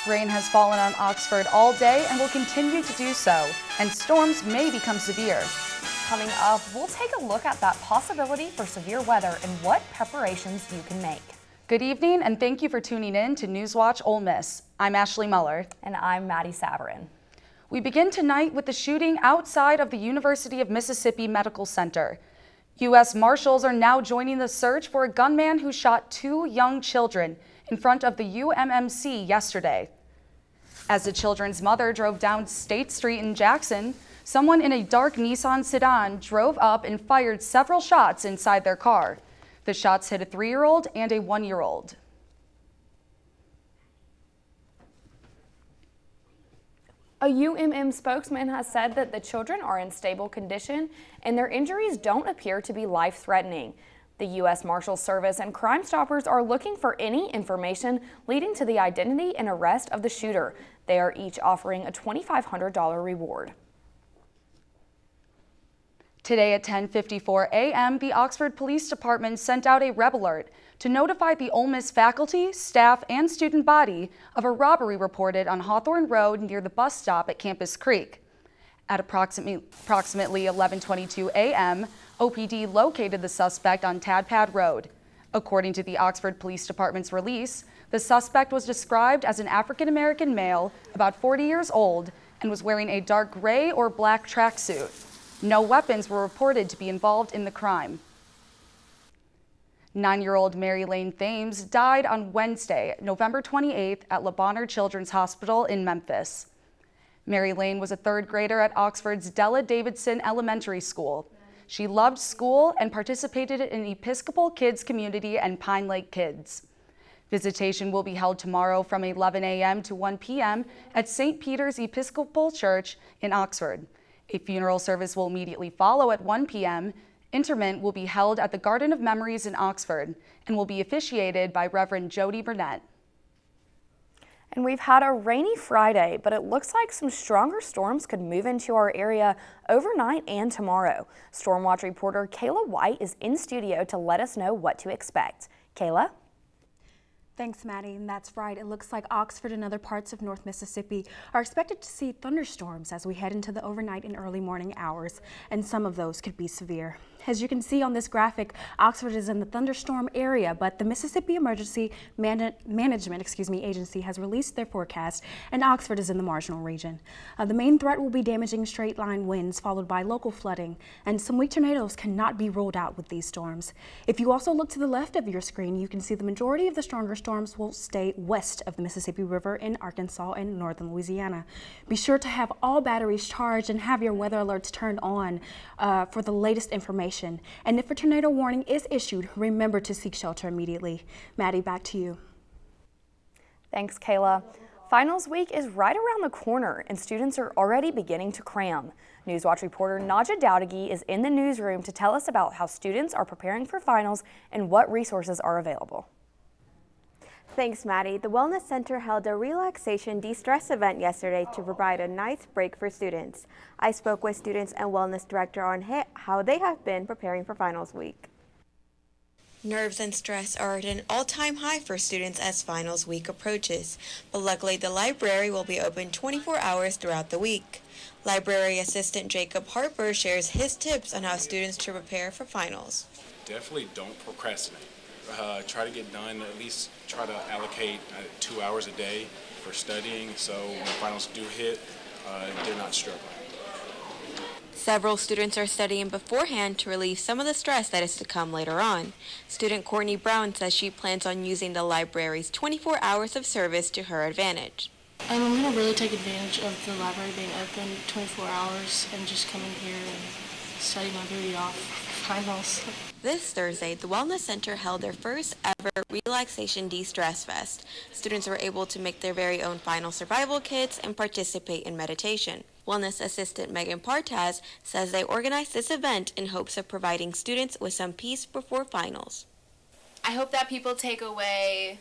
Rain has fallen on Oxford all day and will continue to do so, and storms may become severe. Coming up, we'll take a look at that possibility for severe weather and what preparations you can make. Good evening, and thank you for tuning in to NewsWatch Ole Miss. I'm Ashley Muller. And I'm Maddie Savarin. We begin tonight with the shooting outside of the University of Mississippi Medical Center. U.S. Marshals are now joining the search for a gunman who shot 2 young children in front of the UMMC yesterday. As the children's mother drove down State Street in Jackson, someone in a dark Nissan sedan drove up and fired several shots inside their car. The shots hit a 3-year-old and a 1-year-old. A UMM spokesman has said that the children are in stable condition and their injuries don't appear to be life-threatening. The U.S. Marshals Service and Crime Stoppers are looking for any information leading to the identity and arrest of the shooter. They are each offering a $2,500 reward. Today at 10:54 a.m., the Oxford Police Department sent out a red alert to notify the Ole Miss faculty, staff, and student body of a robbery reported on Hawthorne Road near the bus stop at Campus Creek. At approximately 11:22 a.m., OPD located the suspect on Tadpad Road. According to the Oxford Police Department's release, the suspect was described as an African-American male, about 40 years old, and was wearing a dark gray or black tracksuit. No weapons were reported to be involved in the crime. 9-year-old Mary Lane Thames died on Wednesday, November 28th at Le Bonheur Children's Hospital in Memphis. Mary Lane was a 3rd grader at Oxford's Della Davidson Elementary School. She loved school and participated in Episcopal Kids Community and Pine Lake Kids. Visitation will be held tomorrow from 11 a.m. to 1 p.m. at St. Peter's Episcopal Church in Oxford. A funeral service will immediately follow at 1 p.m. Interment will be held at the Garden of Memories in Oxford and will be officiated by Reverend Jody Burnett. And we've had a rainy Friday, but it looks like some stronger storms could move into our area overnight and tomorrow. Stormwatch reporter Kayla White is in studio to let us know what to expect. Kayla? Thanks, Maddie, and that's right. It looks like Oxford and other parts of North Mississippi are expected to see thunderstorms as we head into the overnight and early morning hours, and some of those could be severe. As you can see on this graphic, Oxford is in the thunderstorm area, but the Mississippi Emergency Management Agency has released their forecast, and Oxford is in the marginal region. The main threat will be damaging straight-line winds, followed by local flooding, and some weak tornadoes cannot be ruled out with these storms. If you also look to the left of your screen, you can see the majority of the stronger storms will stay west of the Mississippi River in Arkansas and northern Louisiana. Be sure to have all batteries charged and have your weather alerts turned on for the latest information. And if a tornado warning is issued, remember to seek shelter immediately. Maddie, back to you. Thanks, Kayla. Finals week is right around the corner and students are already beginning to cram. NewsWatch reporter Naja Dowdagi is in the newsroom to tell us about how students are preparing for finals and what resources are available. Thanks, Maddie. The Wellness Center held a relaxation de-stress event yesterday to provide a nice break for students. I spoke with students and wellness director on how they have been preparing for finals week. Nerves and stress are at an all-time high for students as finals week approaches, but luckily the library will be open 24 hours throughout the week. Library assistant Jacob Harper shares his tips on how students should prepare for finals. Definitely don't procrastinate. Try to get done, at least try to allocate 2 hours a day for studying, so when finals do hit, they're not struggling. Several students are studying beforehand to relieve some of the stress that is to come later on. Student Courtney Brown says she plans on using the library's 24 hours of service to her advantage. I'm going to really take advantage of the library being open 24 hours and just come in here and study my booty off for finals. This Thursday, the Wellness Center held their first ever Relaxation De-Stress Fest. Students were able to make their very own final survival kits and participate in meditation. Wellness assistant Megan Partaz says they organized this event in hopes of providing students with some peace before finals. I hope that people take away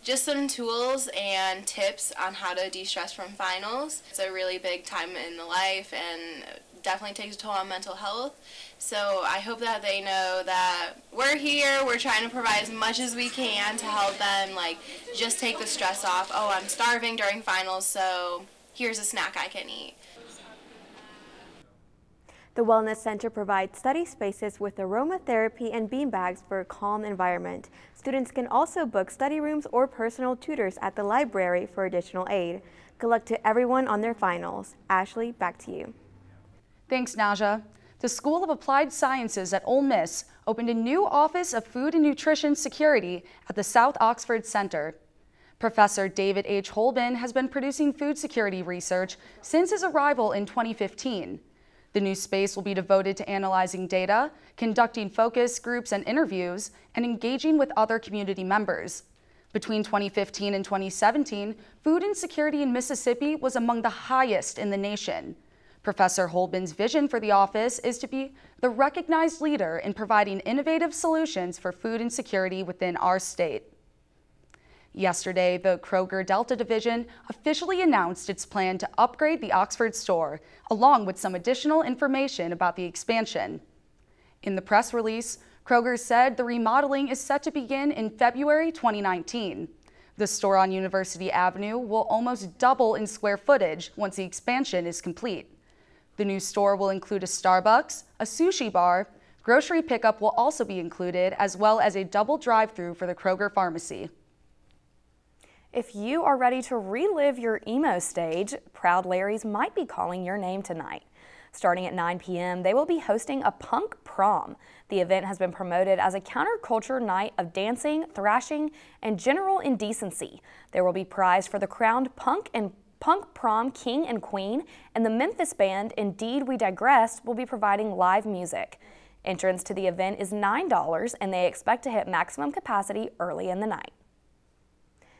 just some tools and tips on how to de-stress from finals. It's a really big time in the life, and definitely takes a toll on mental health. So I hope that they know that we're here, we're trying to provide as much as we can to help them, like, just take the stress off. Oh, I'm starving during finals, so here's a snack I can eat. The Wellness Center provides study spaces with aromatherapy and beanbags for a calm environment. Students can also book study rooms or personal tutors at the library for additional aid. Good luck to everyone on their finals. Ashley, back to you. Thanks, Naja. The School of Applied Sciences at Ole Miss opened a new Office of Food and Nutrition Security at the South Oxford Center. Professor David H. Holben has been producing food security research since his arrival in 2015. The new space will be devoted to analyzing data, conducting focus groups and interviews, and engaging with other community members. Between 2015 and 2017, food insecurity in Mississippi was among the highest in the nation. Professor Holben's vision for the office is to be the recognized leader in providing innovative solutions for food insecurity within our state. Yesterday, the Kroger Delta Division officially announced its plan to upgrade the Oxford store, along with some additional information about the expansion. In the press release, Kroger said the remodeling is set to begin in February 2019. The store on University Avenue will almost double in square footage once the expansion is complete. The new store will include a Starbucks, a sushi bar, grocery pickup will also be included, as well as a double drive-through for the Kroger pharmacy. If you are ready to relive your emo stage, Proud Larry's might be calling your name tonight. Starting at 9 p.m., they will be hosting a punk prom. The event has been promoted as a counterculture night of dancing, thrashing, and general indecency. There will be prized for the crowned punk prom king and queen, and the Memphis band Indeed We Digress will be providing live music. Entrance to the event is $9, and they expect to hit maximum capacity early in the night.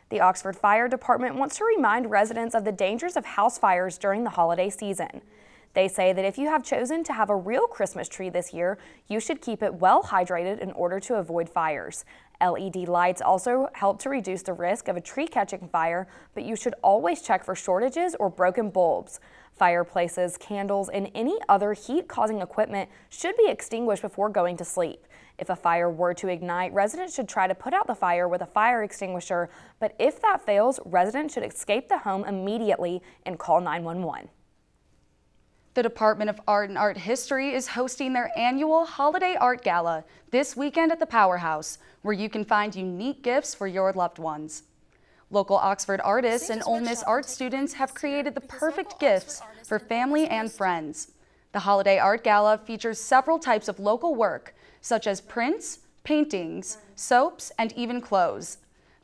The Oxford Fire Department wants to remind residents of the dangers of house fires during the holiday season. They say that if you have chosen to have a real Christmas tree this year, you should keep it well hydrated in order to avoid fires. LED lights also help to reduce the risk of a tree catching fire, but you should always check for shortages or broken bulbs. Fireplaces, candles, and any other heat-causing equipment should be extinguished before going to sleep. If a fire were to ignite, residents should try to put out the fire with a fire extinguisher, but if that fails, residents should escape the home immediately and call 911. The Department of Art and Art History is hosting their annual Holiday Art Gala this weekend at the Powerhouse, where you can find unique gifts for your loved ones. Local Oxford artists and Ole Miss art students have created the perfect gifts for family and friends. The Holiday Art Gala features several types of local work, such as prints, paintings, soaps, and even clothes.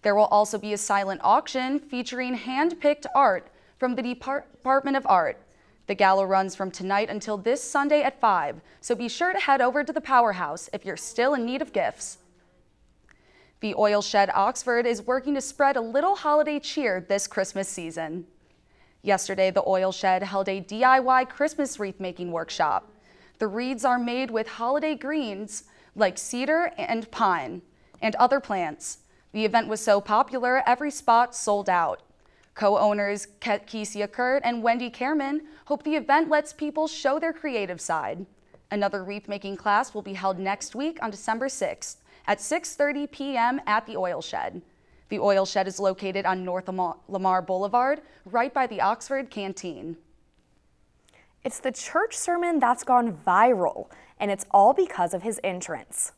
There will also be a silent auction featuring hand-picked art from the Department of Art. The gala runs from tonight until this Sunday at 5, so be sure to head over to the Powerhouse if you're still in need of gifts. The Oil Shed Oxford is working to spread a little holiday cheer this Christmas season. Yesterday, the Oil Shed held a DIY Christmas wreath making workshop. The wreaths are made with holiday greens like cedar and pine and other plants. The event was so popular, every spot sold out. Co-owners Kesia Kurt and Wendy Kerman hope the event lets people show their creative side. Another wreath-making class will be held next week on December 6th at 6:30 p.m. at the Oil Shed. The Oil Shed is located on North Lamar Boulevard, right by the Oxford Canteen. It's the church sermon that's gone viral, and it's all because of his entrance.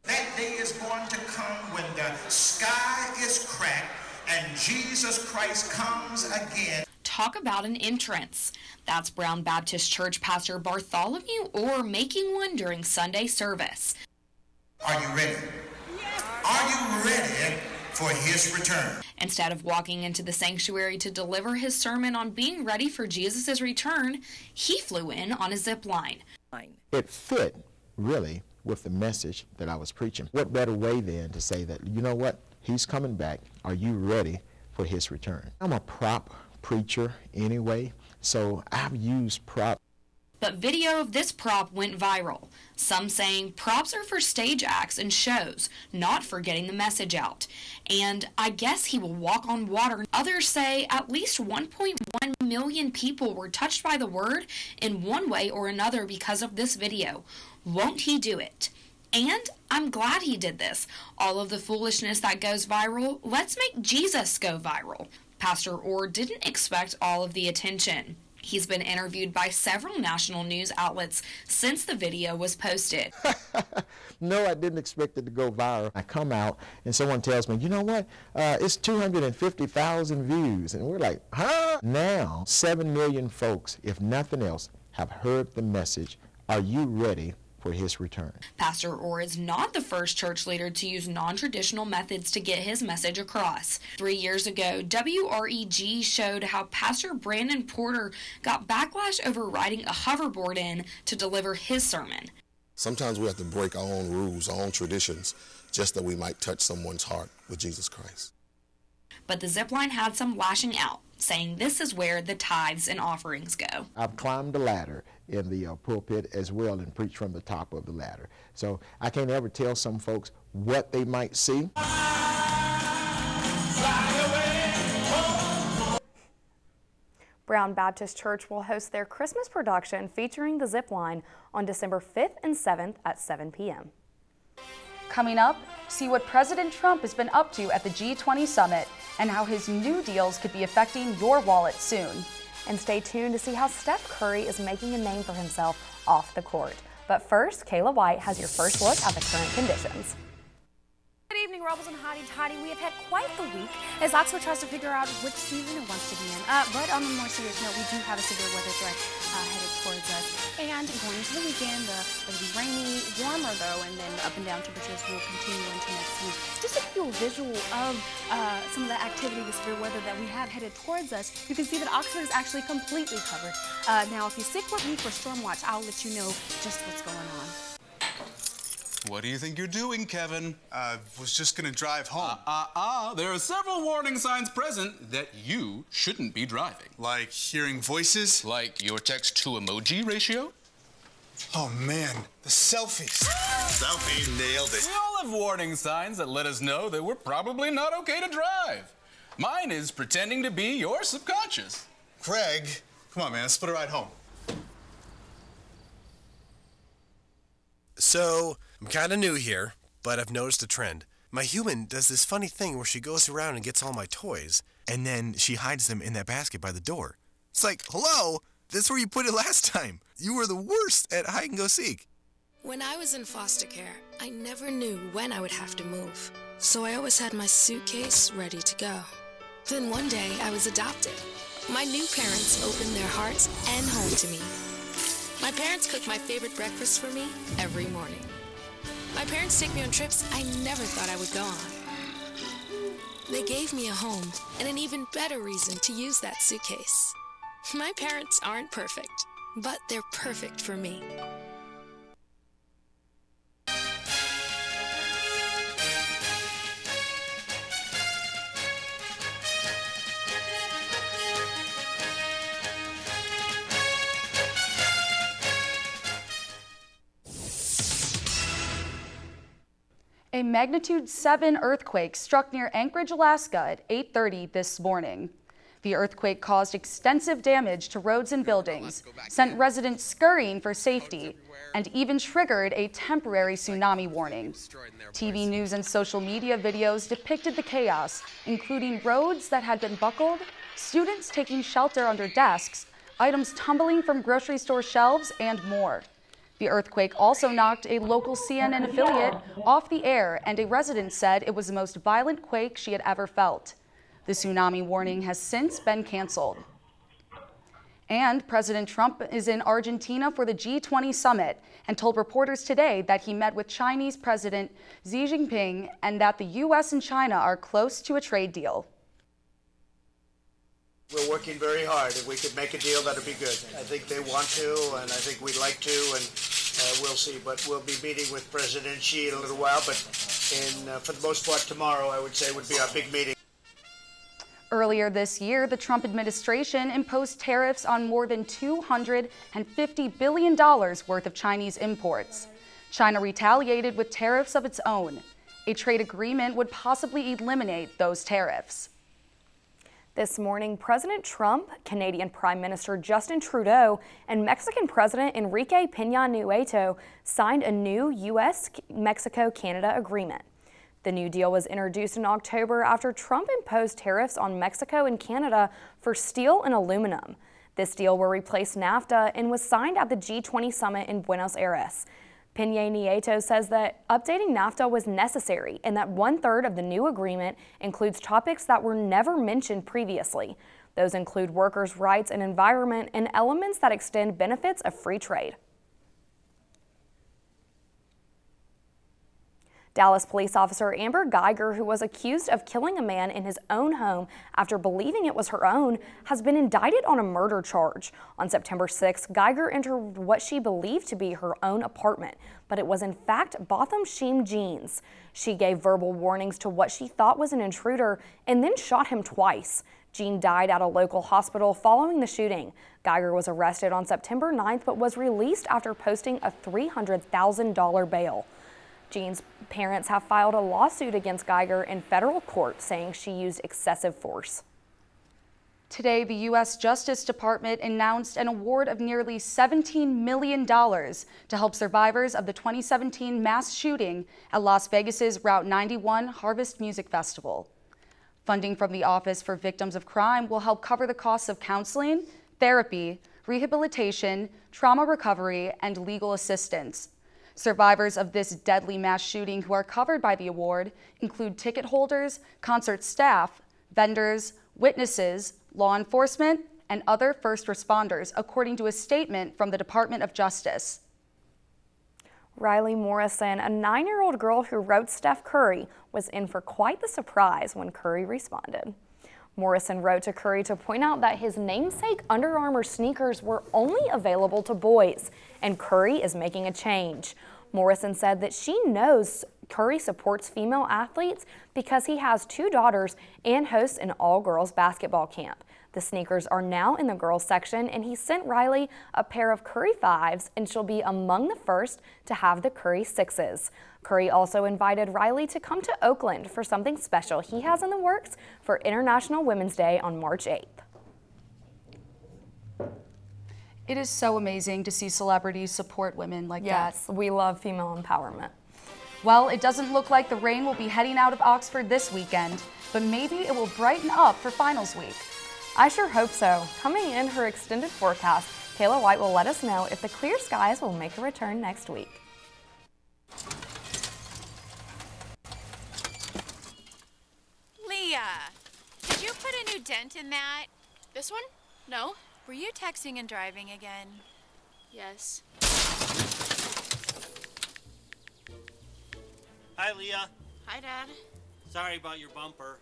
That day is going to come when the sky is cracked and Jesus Christ comes again. Talk about an entrance. That's Brown Baptist Church Pastor Bartholomew Orr making one during Sunday service. Are you ready? Are you ready for his return? Instead of walking into the sanctuary to deliver his sermon on being ready for Jesus' return, he flew in on a zip line. It fit, really, with the message that I was preaching. What better way then to say that, you know what, he's coming back. Are you ready for his return? I'm a prop preacher anyway, so I've used prop. But video of this prop went viral. Some saying props are for stage acts and shows, not for getting the message out. And I guess he will walk on water. Others say at least 1.1 million people were touched by the word in one way or another because of this video. Won't he do it? And I'm glad he did this. All of the foolishness that goes viral, let's make Jesus go viral. Pastor Orr didn't expect all of the attention. He's been interviewed by several national news outlets since the video was posted. No, I didn't expect it to go viral. I come out and someone tells me, you know what, it's 250,000 views. And we're like, huh? Now, 7 million folks, if nothing else, have heard the message. Are you ready for his return? Pastor Orr is not the first church leader to use non-traditional methods to get his message across. 3 years ago, WREG showed how Pastor Brandon Porter got backlash over riding a hoverboard in to deliver his sermon. Sometimes we have to break our own rules, our own traditions, just that we might touch someone's heart with Jesus Christ. But the zipline had some lashing out, saying this is where the tithes and offerings go. I've climbed the ladder in the pulpit as well and preached from the top of the ladder. So I can't ever tell some folks what they might see. Brown Baptist Church will host their Christmas production featuring the zipline on December 5th and 7th at 7 p.m. Coming up, see what President Trump has been up to at the G20 summit and how his new deals could be affecting your wallet soon. And stay tuned to see how Steph Curry is making a name for himself off the court. But first, Kayla White has your first look at the current conditions. Good evening, Rebels and Hottie Toddy. We have had quite the week as Oxford tries to figure out which season it wants to be in. But on a more serious note, we do have a severe weather threat headed towards us. And going into the weekend, it'll be rainy, warmer though, and then up and down temperatures will continue into next week. Just to give you a visual of some of the activity, the severe weather that we have headed towards us, you can see that Oxford is actually completely covered. Now, if you stick with me for Storm Watch, I'll let you know just what's going on. What do you think you're doing, Kevin? Was just gonna drive home. There are several warning signs present that you shouldn't be driving. Like hearing voices? Like your text-to-emoji ratio? Oh man, the selfies. Selfie, nailed it. We all have warning signs that let us know that we're probably not okay to drive. Mine is pretending to be your subconscious. Craig, come on man, let's put a ride home. So, I'm kind of new here, but I've noticed a trend. My human does this funny thing where she goes around and gets all my toys, and then she hides them in that basket by the door. It's like, hello, that's where you put it last time. You were the worst at hide and go seek. When I was in foster care, I never knew when I would have to move, so I always had my suitcase ready to go. Then one day, I was adopted. My new parents opened their hearts and home to me. My parents cook my favorite breakfast for me every morning. My parents take me on trips I never thought I would go on. They gave me a home and an even better reason to use that suitcase. My parents aren't perfect, but they're perfect for me. A magnitude 7 earthquake struck near Anchorage, Alaska at 8:30 this morning. The earthquake caused extensive damage to roads and buildings, sent residents scurrying for safety, and even triggered a temporary tsunami warning. TV news and social media videos depicted the chaos, including roads that had been buckled, students taking shelter under desks, items tumbling from grocery store shelves, and more. The earthquake also knocked a local CNN affiliate off the air, and a resident said it was the most violent quake she had ever felt. The tsunami warning has since been canceled. And President Trump is in Argentina for the G20 summit and told reporters today that he met with Chinese President Xi Jinping and that the U.S. and China are close to a trade deal. We're working very hard. If we could make a deal, that'd be good. I think they want to, and I think we'd like to, and we'll see. But we'll be meeting with President Xi in a little while. But for the most part, tomorrow, I would say, would be our big meeting. Earlier this year, the Trump administration imposed tariffs on more than $250 billion worth of Chinese imports. China retaliated with tariffs of its own. A trade agreement would possibly eliminate those tariffs. This morning, President Trump, Canadian Prime Minister Justin Trudeau, and Mexican President Enrique Peña Nieto signed a new U.S.-Mexico-Canada agreement. The new deal was introduced in October after Trump imposed tariffs on Mexico and Canada for steel and aluminum. This deal will replace NAFTA and was signed at the G20 summit in Buenos Aires. Peña Nieto says that updating NAFTA was necessary and that 1/3 of the new agreement includes topics that were never mentioned previously. Those include workers' rights and environment and elements that extend benefits of free trade. Dallas police officer Amber Geiger, who was accused of killing a man in his own home after believing it was her own, has been indicted on a murder charge. On September 6th, Geiger entered what she believed to be her own apartment, but it was in fact Botham Sheem Jeans. She gave verbal warnings to what she thought was an intruder and then shot him twice. Jean died at a local hospital following the shooting. Geiger was arrested on September 9th but was released after posting a $300,000 bail. Jean's parents have filed a lawsuit against Geiger in federal court, saying she used excessive force. Today, the U.S. Justice Department announced an award of nearly $17 million to help survivors of the 2017 mass shooting at Las Vegas's Route 91 Harvest Music Festival. Funding from the Office for Victims of Crime will help cover the costs of counseling, therapy, rehabilitation, trauma recovery, and legal assistance. Survivors of this deadly mass shooting who are covered by the award include ticket holders, concert staff, vendors, witnesses, law enforcement, and other first responders, according to a statement from the Department of Justice. Riley Morrison, a 9-year-old girl who wrote Steph Curry, was in for quite the surprise when Curry responded. Morrison wrote to Curry to point out that his namesake Under Armour sneakers were only available to boys, and Curry is making a change. Morrison said that she knows Curry supports female athletes because he has 2 daughters and hosts an all-girls basketball camp. The sneakers are now in the girls section, and he sent Riley a pair of Curry 5s, and she'll be among the first to have the Curry 6s. Curry also invited Riley to come to Oakland for something special he has in the works for International Women's Day on March 8th. It is so amazing to see celebrities support women like that. Yes, we love female empowerment. Well, it doesn't look like the rain will be heading out of Oxford this weekend, but maybe it will brighten up for finals week. I sure hope so. Coming in her extended forecast, Kayla White will let us know if the clear skies will make a return next week. Leah, did you put a new dent in that? This one? No. Were you texting and driving again? Yes. Hi, Leah. Hi, Dad. Sorry about your bumper.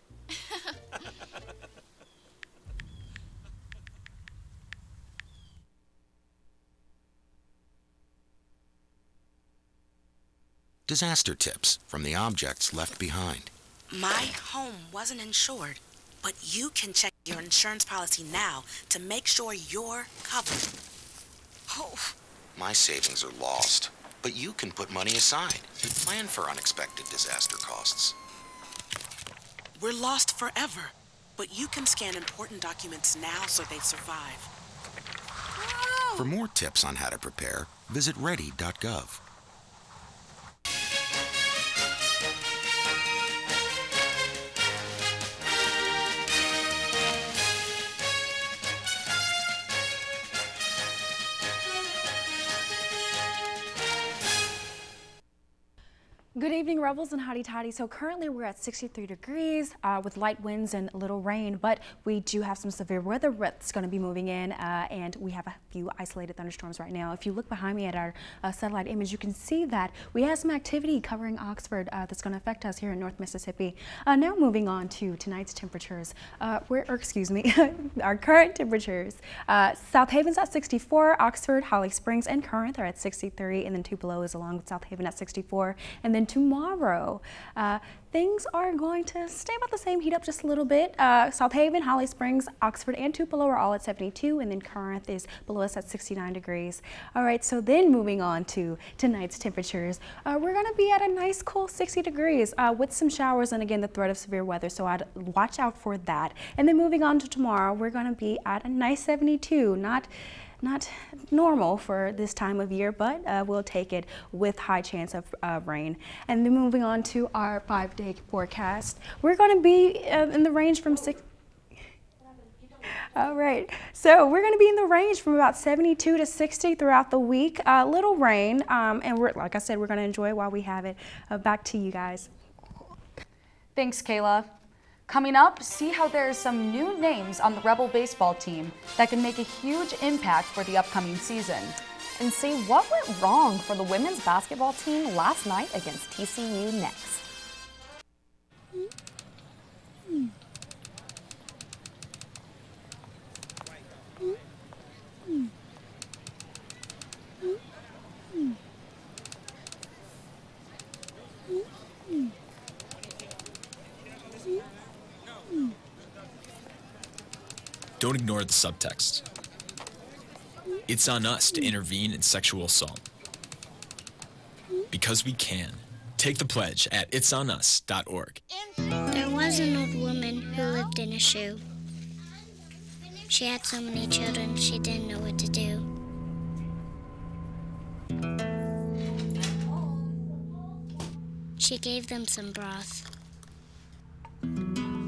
Disaster tips from the objects left behind. My home wasn't insured, but you can check your insurance policy now to make sure you're covered. Oh. My savings are lost, but you can put money aside and plan for unexpected disaster costs. We're lost forever, but you can scan important documents now so they survive. Whoa. For more tips on how to prepare, visit ready.gov. Good evening, Rebels and Hottie Toddy. So currently we're at 63 degrees with light winds and a little rain, but we do have some severe weather that's going to be moving in, and we have a few isolated thunderstorms right now. If you look behind me at our satellite image, you can see that we have some activity covering Oxford that's going to affect us here in North Mississippi. Now moving on to tonight's temperatures, our current temperatures. South Haven's at 64, Oxford, Holly Springs, and Corinth are at 63, and then Tupelo is along with South Haven at 64, and then And tomorrow, things are going to stay about the same, heat up just a little bit. South Haven, Holly Springs, Oxford, and Tupelo are all at 72, and then Corinth is below us at 69 degrees. All right, so then moving on to tonight's temperatures, we're going to be at a nice cool 60 degrees with some showers and again the threat of severe weather, so I'd watch out for that. And then moving on to tomorrow, we're going to be at a nice 72, not normal for this time of year, but we'll take it with high chance of rain. And then moving on to our 5-day forecast, we're going to be in the range from All right, so we're going to be in the range from about 72 to 60 throughout the week. A little rain, and like I said, we're going to enjoy it while we have it. Back to you guys. Thanks, Kayla. Coming up, see how there's some new names on the Rebel baseball team that can make a huge impact for the upcoming season. And see what went wrong for the women's basketball team last night against TCU next. Don't ignore the subtext. It's on us to intervene in sexual assault. Because we can. Take the pledge at itsonus.org. There was an old woman who lived in a shoe. She had so many children, she didn't know what to do. She gave them some broth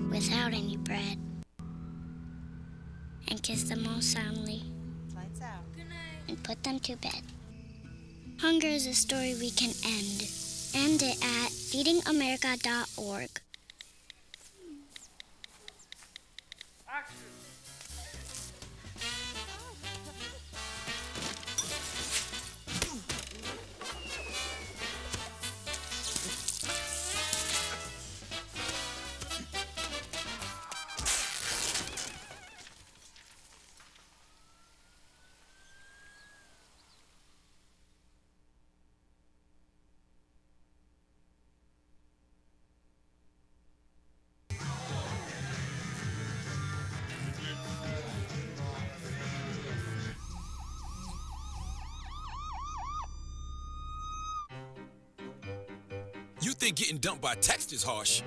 without any bread and kissed them all soundly and put them to bed. Hunger is a story we can end. End it at feedingamerica.org. You think getting dumped by text is harsh?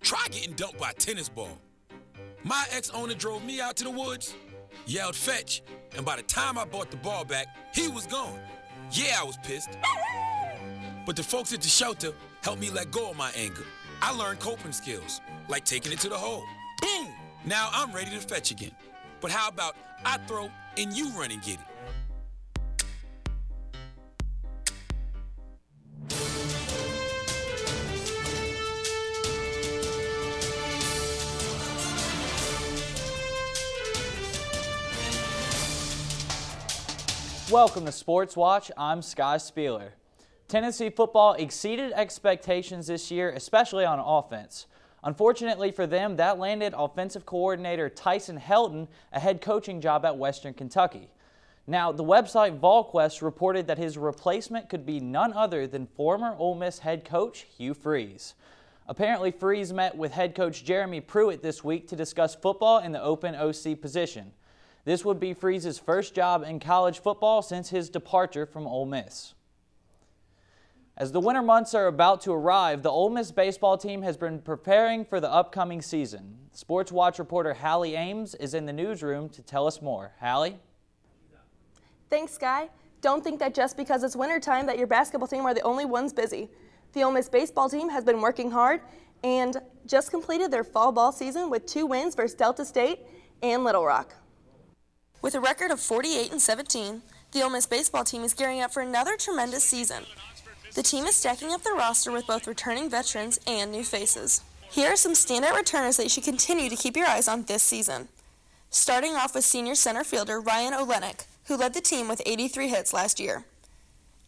Try getting dumped by a tennis ball. My ex-owner drove me out to the woods, yelled fetch, and by the time I bought the ball back, he was gone. Yeah, I was pissed. But the folks at the shelter helped me let go of my anger. I learned coping skills, like taking it to the hole. Boom! Now I'm ready to fetch again. But how about I throw and you run and get it? Welcome to Sports Watch. I'm Sky Spieler. Tennessee football exceeded expectations this year, especially on offense. Unfortunately for them, that landed offensive coordinator Tyson Helton a head coaching job at Western Kentucky. Now, the website VolQuest reported that his replacement could be none other than former Ole Miss head coach Hugh Freeze. Apparently, Freeze met with head coach Jeremy Pruitt this week to discuss football in the open OC position. This would be Freeze's first job in college football since his departure from Ole Miss. As the winter months are about to arrive, the Ole Miss baseball team has been preparing for the upcoming season. Sports Watch reporter Hallie Ames is in the newsroom to tell us more. Hallie? Thanks, Sky. Don't think that just because it's wintertime that your basketball team are the only ones busy. The Ole Miss baseball team has been working hard and just completed their fall ball season with 2 wins versus Delta State and Little Rock. With a record of 48-17, the Ole Miss baseball team is gearing up for another tremendous season. The team is stacking up the roster with both returning veterans and new faces. Here are some standout returners that you should continue to keep your eyes on this season. Starting off with senior center fielder Ryan Olenek, who led the team with 83 hits last year.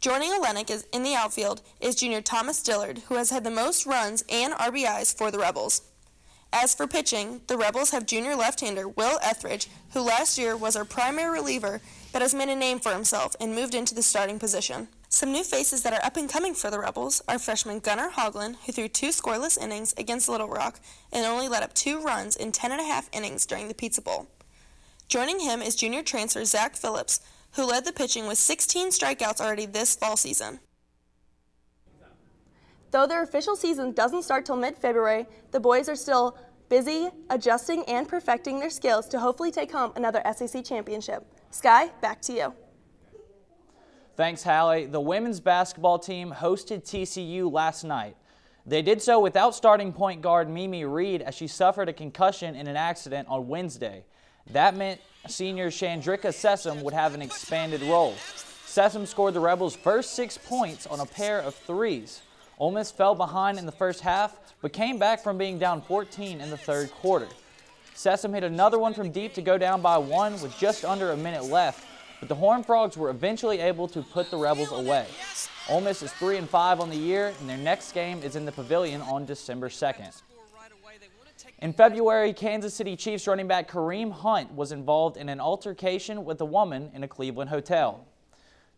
Joining Olenek in the outfield is junior Thomas Dillard, who has had the most runs and RBIs for the Rebels. As for pitching, the Rebels have junior left-hander Will Etheridge, who last year was our primary reliever but has made a name for himself and moved into the starting position. Some new faces that are up and coming for the Rebels are freshman Gunnar Hoagland, who threw 2 scoreless innings against Little Rock and only let up 2 runs in 10.5 innings during the Pizza Bowl. Joining him is junior transfer Zach Phillips, who led the pitching with 16 strikeouts already this fall season. Though their official season doesn't start till mid-February, the boys are still busy adjusting and perfecting their skills to hopefully take home another SEC championship. Sky, back to you. Thanks, Hallie. The women's basketball team hosted TCU last night. They did so without starting point guard Mimi Reed as she suffered a concussion in an accident on Wednesday. That meant senior Chandrika Sessom would have an expanded role. Sessom scored the Rebels' first 6 points on a pair of threes. Ole Miss fell behind in the first half, but came back from being down 14 in the third quarter. Sessom hit another one from deep to go down by 1 with just under a minute left, but the Horned Frogs were eventually able to put the Rebels away. Ole Miss is 3-5 on the year, and their next game is in the Pavilion on December 2nd. In February, Kansas City Chiefs running back Kareem Hunt was involved in an altercation with a woman in a Cleveland hotel.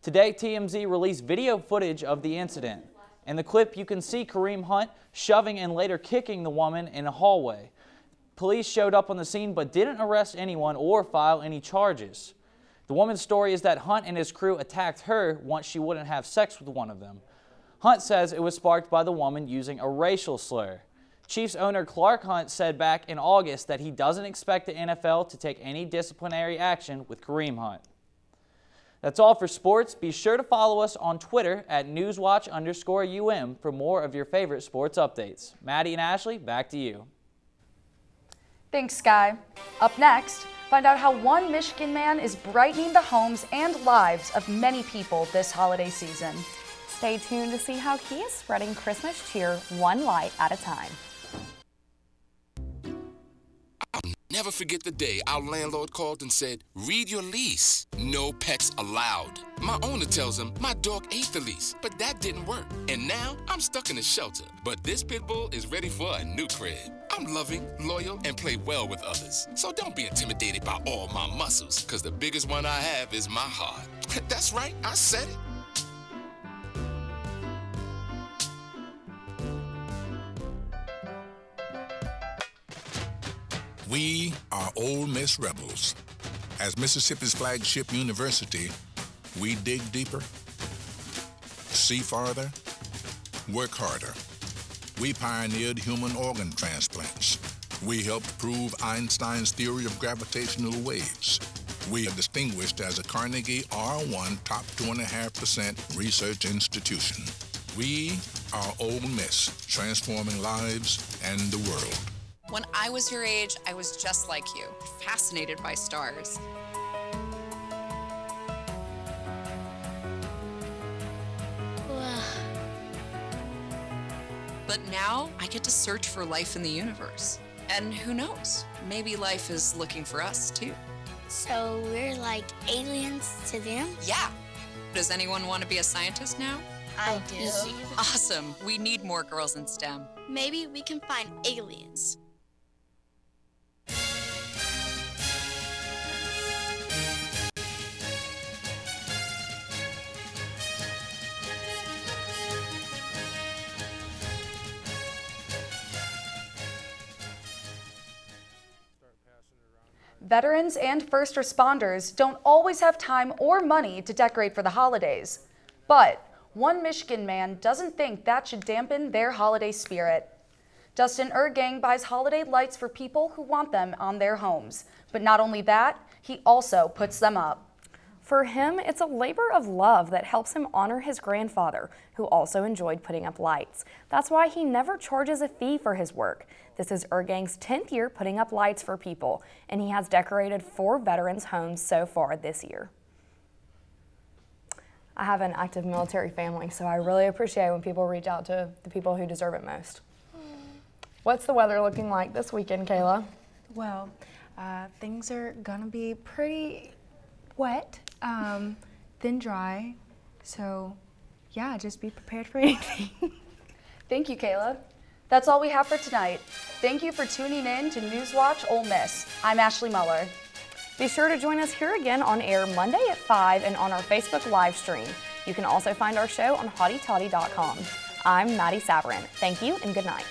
Today, TMZ released video footage of the incident. In the clip, you can see Kareem Hunt shoving and later kicking the woman in a hallway. Police showed up on the scene but didn't arrest anyone or file any charges. The woman's story is that Hunt and his crew attacked her once she wouldn't have sex with one of them. Hunt says it was sparked by the woman using a racial slur. Chiefs owner Clark Hunt said back in August that he doesn't expect the NFL to take any disciplinary action with Kareem Hunt. That's all for sports. Be sure to follow us on Twitter at NewsWatch_UM for more of your favorite sports updates. Maddie and Ashley, back to you. Thanks, Sky. Up next, find out how one Michigan man is brightening the homes and lives of many people this holiday season. Stay tuned to see how he is spreading Christmas cheer one light at a time. I'll never forget the day our landlord called and said, "Read your lease. No pets allowed." My owner tells him my dog ate the lease, but that didn't work. And now I'm stuck in a shelter. But this pit bull is ready for a new crib. I'm loving, loyal, and play well with others. So don't be intimidated by all my muscles, because the biggest one I have is my heart. That's right, I said it. We are Ole Miss Rebels. As Mississippi's flagship university, we dig deeper, see farther, work harder. We pioneered human organ transplants. We helped prove Einstein's theory of gravitational waves. We are distinguished as a Carnegie R1 top 2.5% research institution. We are Ole Miss, transforming lives and the world. When I was your age, I was just like you, fascinated by stars. Wow. But now I get to search for life in the universe. And who knows, maybe life is looking for us too. So we're like aliens to them? Yeah. Does anyone want to be a scientist now? I do. Awesome. We need more girls in STEM. Maybe we can find aliens. Veterans and first responders don't always have time or money to decorate for the holidays. But one Michigan man doesn't think that should dampen their holiday spirit. Dustin Ergang buys holiday lights for people who want them on their homes. But not only that, he also puts them up. For him, it's a labor of love that helps him honor his grandfather, who also enjoyed putting up lights. That's why he never charges a fee for his work. This is Ergang's 10th year putting up lights for people, and he has decorated 4 veterans' homes so far this year. I have an active military family, so I really appreciate when people reach out to the people who deserve it most. What's the weather looking like this weekend, Kayla? Well, things are gonna be pretty wet, then dry, so yeah, just be prepared for anything. Thank you, Kayla. That's all we have for tonight. Thank you for tuning in to NewsWatch Ole Miss. I'm Ashley Muller. Be sure to join us here again on air Monday at 5 and on our Facebook live stream. You can also find our show on hottytoddy.com. I'm Maddie Savarin. Thank you and good night.